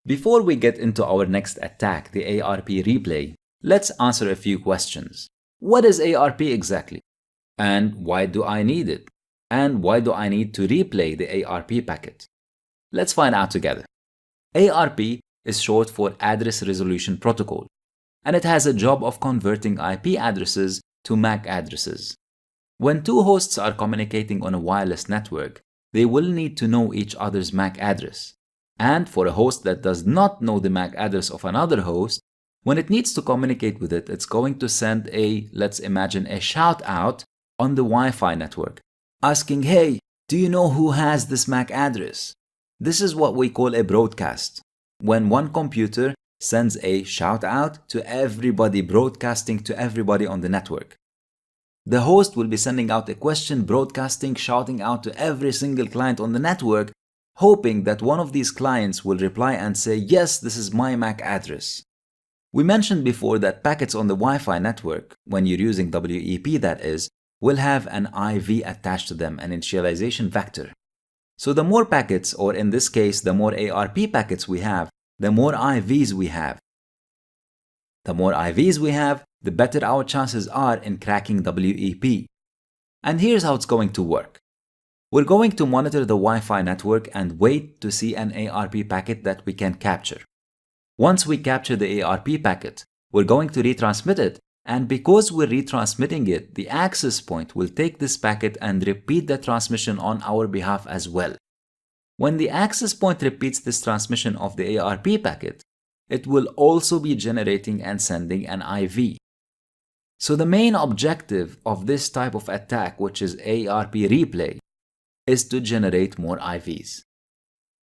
Before we get into our next attack, the ARP replay, let's answer a few questions. What is ARP exactly? And why do I need it? And why do I need to replay the ARP packet? Let's find out together. ARP is short for Address Resolution Protocol, and it has a job of converting IP addresses to MAC addresses. When two hosts are communicating on a wireless network, they will need to know each other's MAC address. And for a host that does not know the MAC address of another host, when it needs to communicate with it, it's going to send let's imagine a shout out on the Wi-Fi network, asking, hey, do you know who has this MAC address? This is what we call a broadcast, when one computer sends a shout out to everybody, broadcasting to everybody on the network. The host will be sending out a question, broadcasting, shouting out to every single client on the network, hoping that one of these clients will reply and say, yes, this is my MAC address. We mentioned before that packets on the Wi-Fi network, when you're using WEP that is, will have an IV attached to them, an initialization vector. So the more packets, or in this case, the more ARP packets we have, the more IVs we have. The more IVs we have, the better our chances are in cracking WEP. And here's how it's going to work. We're going to monitor the Wi-Fi network and wait to see an ARP packet that we can capture. Once we capture the ARP packet, we're going to retransmit it, and because we're retransmitting it, the access point will take this packet and repeat the transmission on our behalf as well. When the access point repeats this transmission of the ARP packet, it will also be generating and sending an IV. So the main objective of this type of attack, which is ARP replay, is to generate more IVs.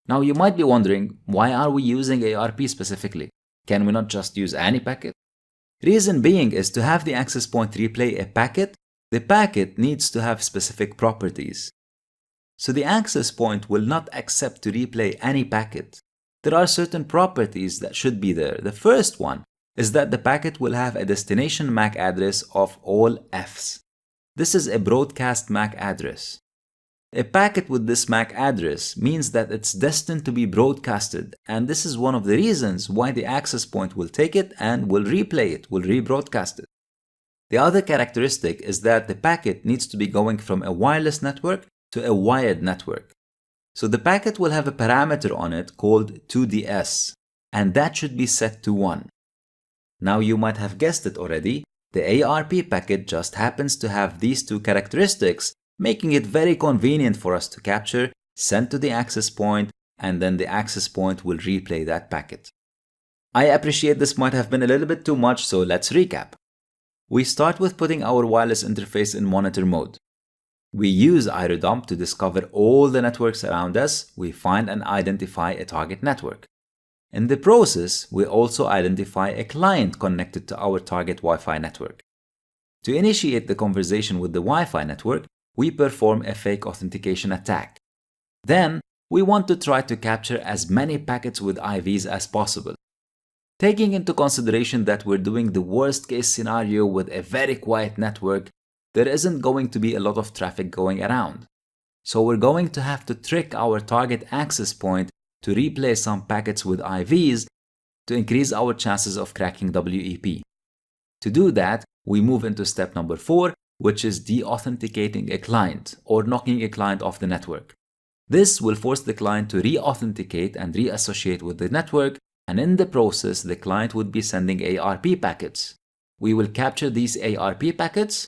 Now you might be wondering, why are we using ARP specifically? Can we not just use any packet? Reason being is to have the access point replay a packet, the packet needs to have specific properties. So the access point will not accept to replay any packet. There are certain properties that should be there. The first one is that the packet will have a destination MAC address of all Fs. This is a broadcast MAC address. A packet with this MAC address means that it's destined to be broadcasted, and this is one of the reasons why the access point will take it and will replay it, will rebroadcast it. The other characteristic is that the packet needs to be going from a wireless network to a wired network. So the packet will have a parameter on it called 2DS, and that should be set to 1. Now you might have guessed it already, the ARP packet just happens to have these two characteristics, making it very convenient for us to capture, send to the access point, and then the access point will replay that packet. I appreciate this might have been a little bit too much, so let's recap. We start with putting our wireless interface in monitor mode. We use irodump to discover all the networks around us. We find and identify a target network. In the process, we also identify a client connected to our target Wi-Fi network. To initiate the conversation with the Wi-Fi network, we perform a fake authentication attack. Then, we want to try to capture as many packets with IVs as possible. Taking into consideration that we're doing the worst case scenario with a very quiet network, there isn't going to be a lot of traffic going around. So we're going to have to trick our target access point to replay some packets with IVs to increase our chances of cracking WEP. To do that, we move into step number 4, which is de-authenticating a client or knocking a client off the network. This will force the client to re-authenticate and reassociate with the network, and in the process, the client would be sending ARP packets. We will capture these ARP packets,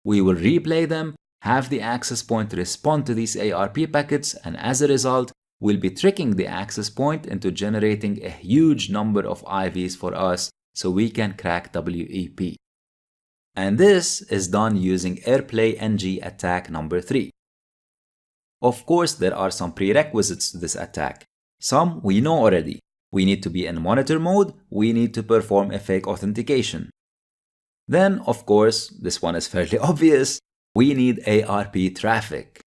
we will replay them, have the access point respond to these ARP packets, and as a result, we'll be tricking the access point into generating a huge number of IVs for us so we can crack WEP. And this is done using AirPlay NG attack number 3. Of course, there are some prerequisites to this attack. Some we know already. We need to be in monitor mode, we need to perform a fake authentication. Then, of course, this one is fairly obvious, we need ARP traffic.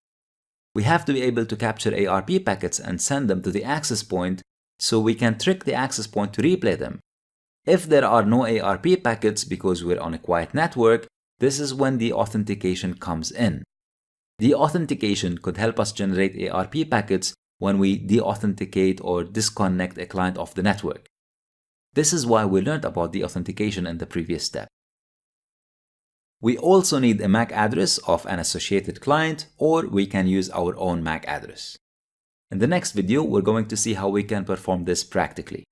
We have to be able to capture ARP packets and send them to the access point so we can trick the access point to replay them. If there are no ARP packets because we're on a quiet network, this is when the authentication comes in. The authentication could help us generate ARP packets when we deauthenticate or disconnect a client off the network. This is why we learned about deauthentication in the previous step. We also need a MAC address of an associated client, or we can use our own MAC address. In the next video, we're going to see how we can perform this practically.